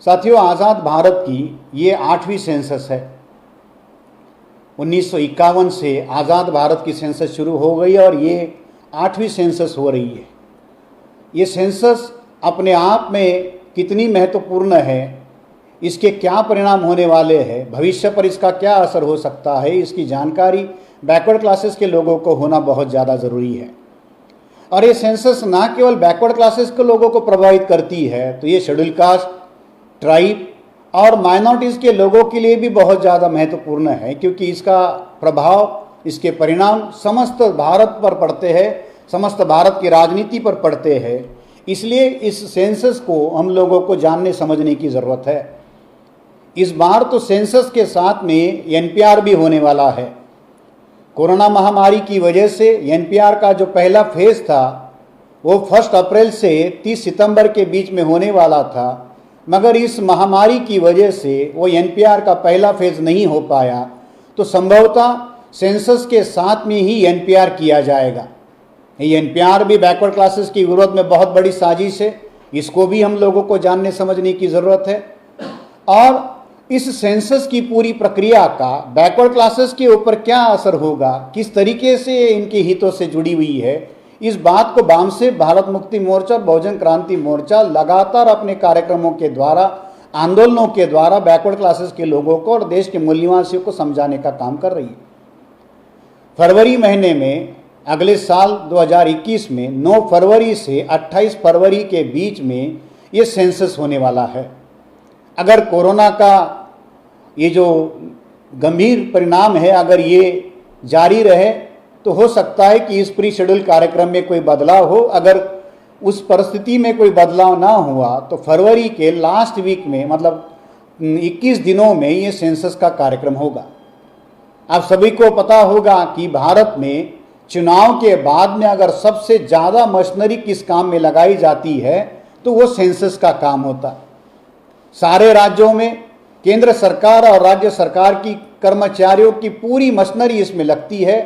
साथियों, आज़ाद भारत की ये 8वीं सेंसस है। 1951 से आज़ाद भारत की सेंसस शुरू हो गई और ये 8वीं सेंसस हो रही है। ये सेंसस अपने आप में कितनी महत्वपूर्ण है, इसके क्या परिणाम होने वाले हैं, भविष्य पर इसका क्या असर हो सकता है, इसकी जानकारी बैकवर्ड क्लासेस के लोगों को होना बहुत ज़्यादा ज़रूरी है। और ये सेंसस ना केवल बैकवर्ड क्लासेस के लोगों को प्रभावित करती है, तो ये शेड्यूल कास्ट, ट्राइब और माइनॉरिटीज़ के लोगों के लिए भी बहुत ज़्यादा महत्वपूर्ण है, क्योंकि इसका प्रभाव, इसके परिणाम समस्त भारत पर पड़ते हैं, समस्त भारत की राजनीति पर पड़ते हैं। इसलिए इस सेंसस को हम लोगों को जानने समझने की ज़रूरत है। इस बार तो सेंसस के साथ में एनपीआर भी होने वाला है। कोरोना महामारी की वजह से एनपीआर का जो पहला फेज़ था वो 1 अप्रैल से 30 सितंबर के बीच में होने वाला था, मगर इस महामारी की वजह से वो एनपीआर का पहला फेज़ नहीं हो पाया, तो संभवतः सेंसस के साथ में ही एनपीआर किया जाएगा। ये एनपीआर भी बैकवर्ड क्लासेस के विरोध में बहुत बड़ी साजिश है, इसको भी हम लोगों को जानने समझने की ज़रूरत है। और इस सेंसस की पूरी प्रक्रिया का बैकवर्ड क्लासेस के ऊपर क्या असर होगा, किस तरीके से इनके हितों से जुड़ी हुई है, इस बात को वामसेप, भारत मुक्ति मोर्चा, बहुजन क्रांति मोर्चा लगातार अपने कार्यक्रमों के द्वारा, आंदोलनों के द्वारा बैकवर्ड क्लासेस के लोगों को और देश के मूल्यवासियों को समझाने का काम कर रही है। फरवरी महीने में अगले साल 2021 में 9 फरवरी से 28 फरवरी के बीच में ये सेंसस होने वाला है। अगर कोरोना का ये जो गंभीर परिणाम है, अगर ये जारी रहे, तो हो सकता है कि इस प्री शेड्यूल कार्यक्रम में कोई बदलाव हो। अगर उस परिस्थिति में कोई बदलाव ना हुआ तो फरवरी के लास्ट वीक में, मतलब 21 दिनों में ये सेंसस का कार्यक्रम होगा। आप सभी को पता होगा कि भारत में चुनाव के बाद में अगर सबसे ज़्यादा मशीनरी किस काम में लगाई जाती है तो वो सेंसस का काम होता है। सारे राज्यों में केंद्र सरकार और राज्य सरकार की कर्मचारियों की पूरी मशीनरी इसमें लगती है।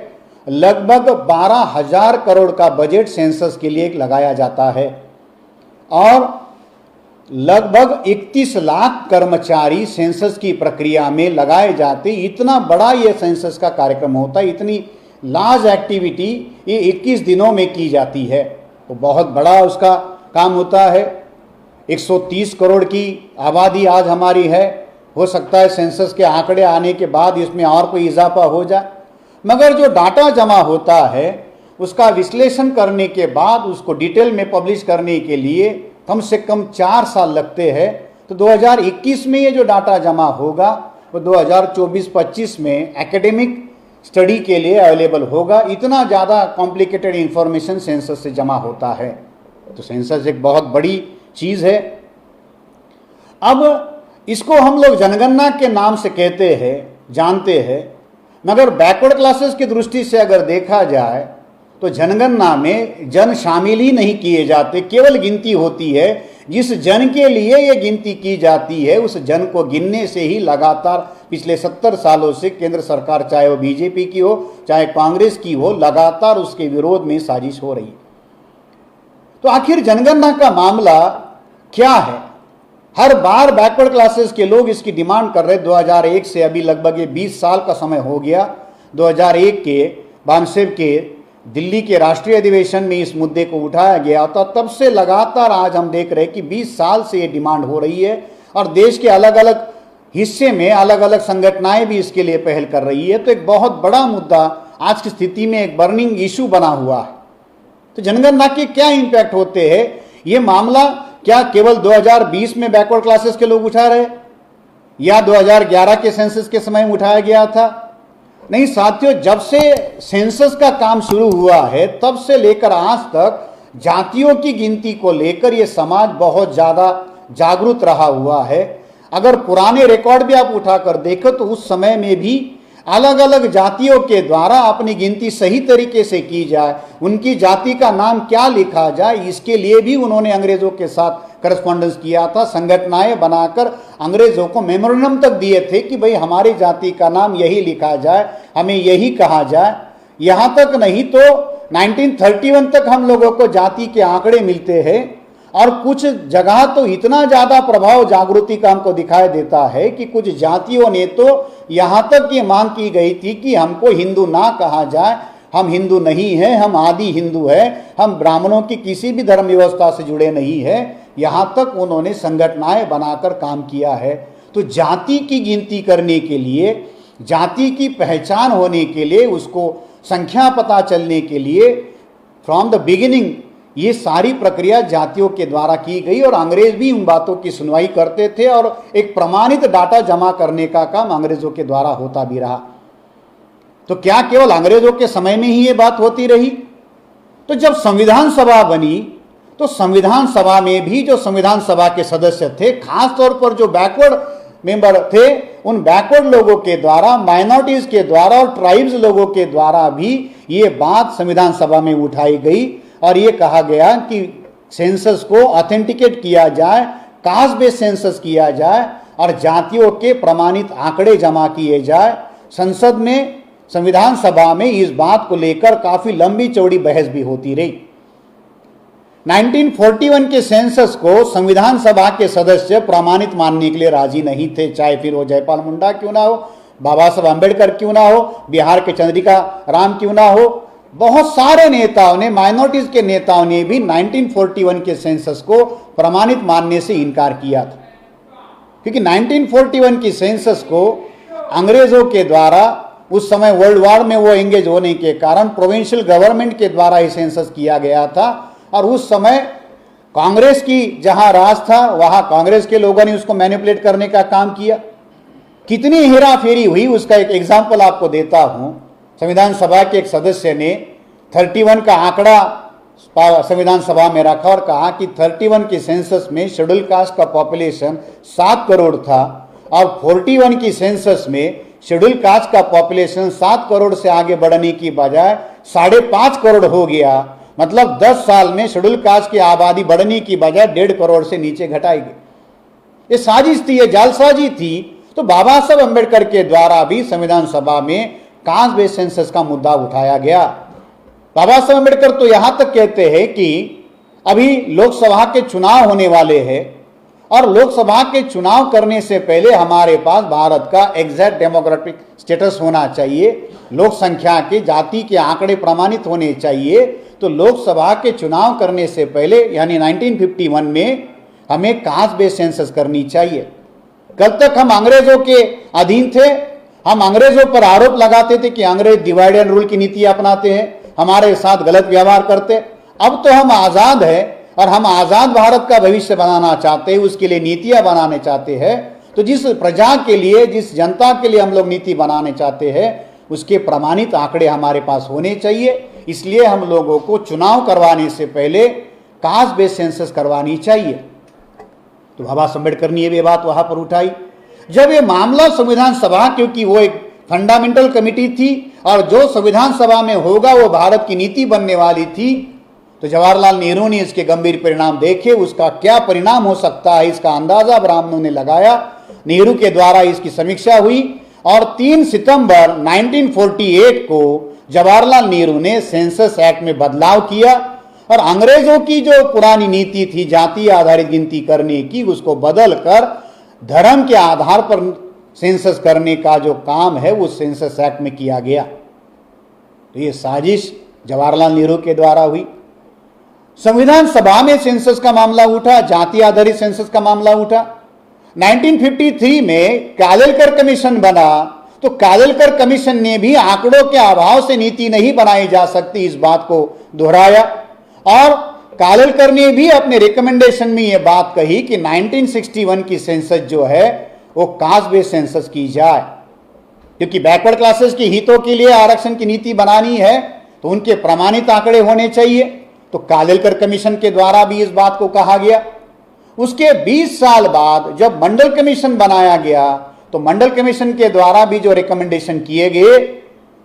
लगभग 12,000 करोड़ का बजट सेंसस के लिए लगाया जाता है और लगभग 31 लाख कर्मचारी सेंसस की प्रक्रिया में लगाए जाते। इतना बड़ा ये सेंसस का कार्यक्रम होता है, इतनी लार्ज एक्टिविटी ये 21 दिनों में की जाती है, तो बहुत बड़ा उसका काम होता है। 130 करोड़ की आबादी आज हमारी है, हो सकता है सेंसस के आंकड़े आने के बाद इसमें और कोई इजाफा हो जाए, मगर जो डाटा जमा होता है उसका विश्लेषण करने के बाद उसको डिटेल में पब्लिश करने के लिए कम से कम 4 साल लगते हैं। तो 2021 में ये जो डाटा जमा होगा वो 2024-25 में एकेडमिक स्टडी के लिए अवेलेबल होगा। इतना ज़्यादा कॉम्प्लिकेटेड इंफॉर्मेशन सेंसस से जमा होता है, तो सेंसस एक बहुत बड़ी चीज़ है। अब इसको हम लोग जनगणना के नाम से कहते हैं, जानते हैं, मगर बैकवर्ड क्लासेस की दृष्टि से अगर देखा जाए तो जनगणना में जन शामिल ही नहीं किए जाते, केवल गिनती होती है। जिस जन के लिए ये गिनती की जाती है उस जन को गिनने से ही लगातार पिछले 70 सालों से केंद्र सरकार, चाहे वो बीजेपी की हो चाहे कांग्रेस की हो, लगातार उसके विरोध में साजिश हो रही है। तो आखिर जनगणना का मामला क्या है? हर बार बैकवर्ड क्लासेस के लोग इसकी डिमांड कर रहे। 2001 से अभी लगभग ये 20 साल का समय हो गया। 2001 के वामसेप के दिल्ली के राष्ट्रीय अधिवेशन में इस मुद्दे को उठाया गया था। तब से लगातार आज हम देख रहे हैं कि 20 साल से ये डिमांड हो रही है और देश के अलग अलग हिस्से में अलग अलग संगठनाएं भी इसके लिए पहल कर रही है। तो एक बहुत बड़ा मुद्दा आज की स्थिति में एक बर्निंग इशू बना हुआ है। तो जनगणना के क्या इम्पैक्ट होते हैं? ये मामला क्या केवल 2020 में बैकवर्ड क्लासेस के लोग उठा रहे या 2011 के सेंसस के समय में उठाया गया था? नहीं साथियों, जब से सेंसस का काम शुरू हुआ है तब से लेकर आज तक जातियों की गिनती को लेकर ये समाज बहुत ज़्यादा जागरूक रहा हुआ है। अगर पुराने रिकॉर्ड भी आप उठाकर देखो तो उस समय में भी अलग अलग जातियों के द्वारा अपनी गिनती सही तरीके से की जाए, उनकी जाति का नाम क्या लिखा जाए, इसके लिए भी उन्होंने अंग्रेजों के साथ करस्पॉन्डेंस किया था। संगठनाएं बनाकर अंग्रेजों को मेमोरेंडम तक दिए थे कि भाई हमारी जाति का नाम यही लिखा जाए, हमें यही कहा जाए। यहाँ तक नहीं तो 1931 तक हम लोगों को जाति के आंकड़े मिलते हैं और कुछ जगह तो इतना ज्यादा प्रभाव जागृति का हमको दिखाई देता है कि कुछ जातियों ने तो यहां तक ये मांग की गई थी कि हमको हिंदू ना कहा जाए, हम हिंदू नहीं हैं, हम आदि हिंदू हैं, हम ब्राह्मणों की किसी भी धर्म व्यवस्था से जुड़े नहीं हैं। यहां तक उन्होंने संगठनाएं बनाकर काम किया है। तो जाति की गिनती करने के लिए, जाति की पहचान होने के लिए, उसको संख्या पता चलने के लिए फ्रॉम द बिगिनिंग ये सारी प्रक्रिया जातियों के द्वारा की गई और अंग्रेज भी उन बातों की सुनवाई करते थे और एक प्रमाणित डाटा जमा करने का काम अंग्रेजों के द्वारा होता भी रहा। तो क्या केवल अंग्रेजों के समय में ही ये बात होती रही? तो जब संविधान सभा बनी तो संविधान सभा में भी जो संविधान सभा के सदस्य थे, खास तौर पर जो बैकवर्ड मेंबर थे, उन बैकवर्ड लोगों के द्वारा, माइनॉरिटीज के द्वारा और ट्राइब्स लोगों के द्वारा भी ये बात संविधान सभा में उठाई गई और ये कहा गया कि सेंसस को ऑथेंटिकेट किया जाए, कास्ट बेस्ड सेंसस किया जाए और जातियों के प्रमाणित आंकड़े जमा किए जाए। संसद में, संविधान सभा में इस बात को लेकर काफी लंबी चौड़ी बहस भी होती रही। 1941 के सेंसस को संविधान सभा के सदस्य प्रमाणित मानने के लिए राजी नहीं थे, चाहे फिर वो जयपाल मुंडा क्यों ना हो, बाबा साहब अम्बेडकर क्यों ना हो, बिहार के चंद्रिका राम क्यों ना हो, बहुत सारे नेताओं ने, माइनॉरिटीज के नेताओं ने भी 1941 के सेंसस को प्रमाणित मानने से इनकार किया था। क्योंकि 1941 की सेंसस को अंग्रेजों के द्वारा, उस समय वर्ल्ड वॉर में वो एंगेज होने के कारण प्रोविंशियल गवर्नमेंट के द्वारा ही सेंसस किया गया था और उस समय कांग्रेस की जहां राज था वहां कांग्रेस के लोगों ने उसको मैनिपुलेट करने का काम किया। कितनी हेरा फेरी हुई उसका एक एग्जाम्पल आपको देता हूं। संविधान सभा के एक सदस्य ने 31 का आंकड़ा संविधान सभा में रखा और कहा कि 31 के सेंसस में शेड्यूल कास्ट का पॉपुलेशन 7 करोड़ था और 41 की सेंसस में शेड्यूल कास्ट का पॉपुलेशन 7 करोड़ से आगे बढ़ने की बजाय 5.5 करोड़ हो गया। मतलब 10 साल में शेड्यूल कास्ट की आबादी बढ़ने की बजाय 1.5 करोड़ से नीचे घटाई गई। ये साजिश थी, ये जालसाजी थी। तो बाबा साहब अम्बेडकर के द्वारा भी संविधान सभा में कास्ट बेस्ड सेंसस का मुद्दा उठाया गया। बाबा साहब अम्बेडकर तो यहां तक कहते हैं कि अभी लोकसभा के चुनाव होने वाले हैं और लोकसभा के चुनाव करने से पहले हमारे पास भारत का एग्जैक्ट डेमोग्राफिक स्टेटस होना चाहिए, लोक संख्या के, जाति के आंकड़े प्रमाणित होने चाहिए। तो लोकसभा के चुनाव करने से पहले यानी 1951 में हमें कास्ट बेस्ड सेंसस करनी चाहिए। कल तक हम अंग्रेजों के अधीन थे, हम अंग्रेजों पर आरोप लगाते थे कि अंग्रेज डिवाइड एंड रूल की नीति अपनाते हैं, हमारे साथ गलत व्यवहार करते। अब तो हम आजाद हैं और हम आजाद भारत का भविष्य बनाना चाहते हैं, उसके लिए नीतियां बनाने चाहते हैं। तो जिस प्रजा के लिए, जिस जनता के लिए हम लोग नीति बनाने चाहते हैं, उसके प्रमाणित आंकड़े हमारे पास होने चाहिए। इसलिए हम लोगों को चुनाव करवाने से पहले कास्ट बेस्ड सेंसस करवानी चाहिए। तो बाबा साहब अम्बेडकर ने ये बात वहां पर उठाई। जब ये मामला संविधान सभा, क्योंकि वो एक फंडामेंटल कमिटी थी और जो संविधान सभा में होगा वो भारत की नीति बनने वाली थी, तो जवाहरलाल नेहरू ने इसके गंभीर परिणाम देखे। उसका क्या परिणाम हो सकता है इसका अंदाजा ब्राह्मणों ने लगाया। नेहरू के द्वारा इसकी समीक्षा हुई और 3 सितंबर 1948 को जवाहरलाल नेहरू ने सेंसस एक्ट में बदलाव किया और अंग्रेजों की जो पुरानी नीति थी जाति आधारित गिनती करने की, उसको बदलकर धर्म के आधार पर सेंसस करने का जो काम है वो सेंसस एक्ट में किया गया। तो ये साजिश जवाहरलाल नेहरू के द्वारा हुई। संविधान सभा में सेंसस का मामला उठा, जाति आधारित सेंसस का मामला उठा। 1953 में कालेलकर कमीशन बना, तो कालेलकर कमीशन ने भी आंकड़ों के अभाव से नीति नहीं बनाई जा सकती इस बात को दोहराया और कालेलकर ने भी अपने रिकमेंडेशन में यह बात कही कि 1961 की सेंसस जो है वो कास्ट बेस्ड सेंसस की जाए, क्योंकि बैकवर्ड क्लासेस के हितों के लिए आरक्षण की नीति बनानी है तो उनके प्रमाणित आंकड़े होने चाहिए। तो कालेलकर कमीशन के द्वारा भी इस बात को कहा गया। उसके 20 साल बाद जब मंडल कमीशन बनाया गया तो मंडल कमीशन के द्वारा भी जो रिकमेंडेशन किए गए,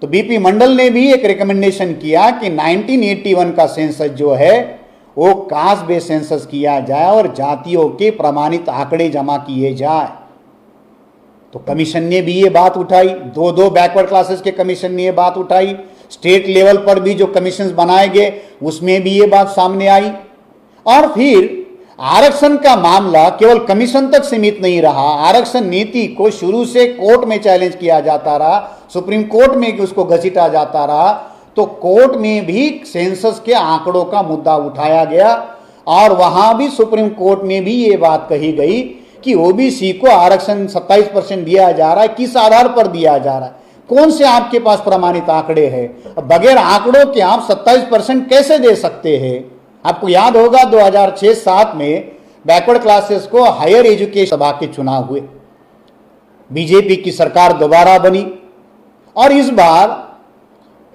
तो बीपी मंडल ने भी एक रिकमेंडेशन किया कि 1981 का सेंसस जो है वो कास्ट बेस्ड सेंसस किया जाए और जातियों के प्रमाणित आंकड़े जमा किए जाए। तो कमीशन ने भी ये बात उठाई, दो बैकवर्ड क्लासेस के कमीशन ने ये बात उठाई। स्टेट लेवल पर भी जो कमीशन बनाए गए उसमें भी ये बात सामने आई। और फिर आरक्षण का मामला केवल कमीशन तक सीमित नहीं रहा, आरक्षण नीति को शुरू से कोर्ट में चैलेंज किया जाता रहा, सुप्रीम कोर्ट में उसको घसीटा जाता रहा, तो कोर्ट में भी सेंसस के आंकड़ों का मुद्दा उठाया गया और वहां भी सुप्रीम कोर्ट में भी ये बात कही गई कि ओबीसी को आरक्षण 27% दिया जा रहा है, किस आधार पर दिया जा रहा है, कौन से आपके पास प्रमाणित आंकड़े हैं, बगैर आंकड़ों के आप 27% कैसे दे सकते हैं। आपको याद होगा 2006-07 में बैकवर्ड क्लासेस को हायर एजुकेशन सभा के चुनाव हुए, बीजेपी की सरकार दोबारा बनी और इस बार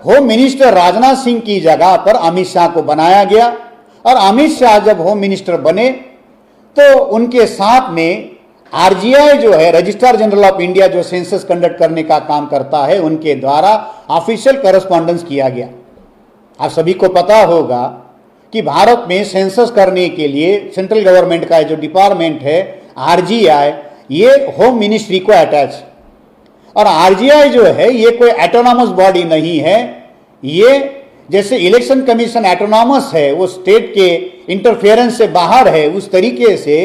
होम मिनिस्टर राजनाथ सिंह की जगह पर अमित शाह को बनाया गया और अमित शाह जब होम मिनिस्टर बने तो उनके साथ में आरजीआई जो है, रजिस्ट्रार जनरल ऑफ इंडिया, जो सेंसस कंडक्ट करने का काम करता है, उनके द्वारा ऑफिशियल करस्पॉन्डेंस किया गया। आप सभी को पता होगा कि भारत में सेंसस करने के लिए सेंट्रल गवर्नमेंट का जो डिपार्टमेंट है आरजीआई, ये होम मिनिस्ट्री को अटैच, और आरजीआई जो है ये कोई ऑटोनॉमस बॉडी नहीं है। ये जैसे इलेक्शन कमीशन ऑटोनॉमस है, वो स्टेट के इंटरफेरेंस से बाहर है, उस तरीके से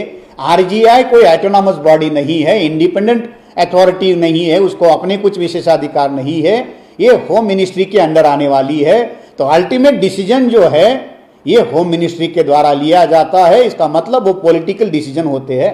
आरजीआई कोई ऑटोनॉमस बॉडी नहीं है, इंडिपेंडेंट अथॉरिटी नहीं है, उसको अपने कुछ विशेषाधिकार नहीं है, ये होम मिनिस्ट्री के अंडर आने वाली है। तो अल्टीमेट डिसीजन जो है ये होम मिनिस्ट्री के द्वारा लिया जाता है। इसका मतलब वो पॉलिटिकल डिसीजन होते हैं।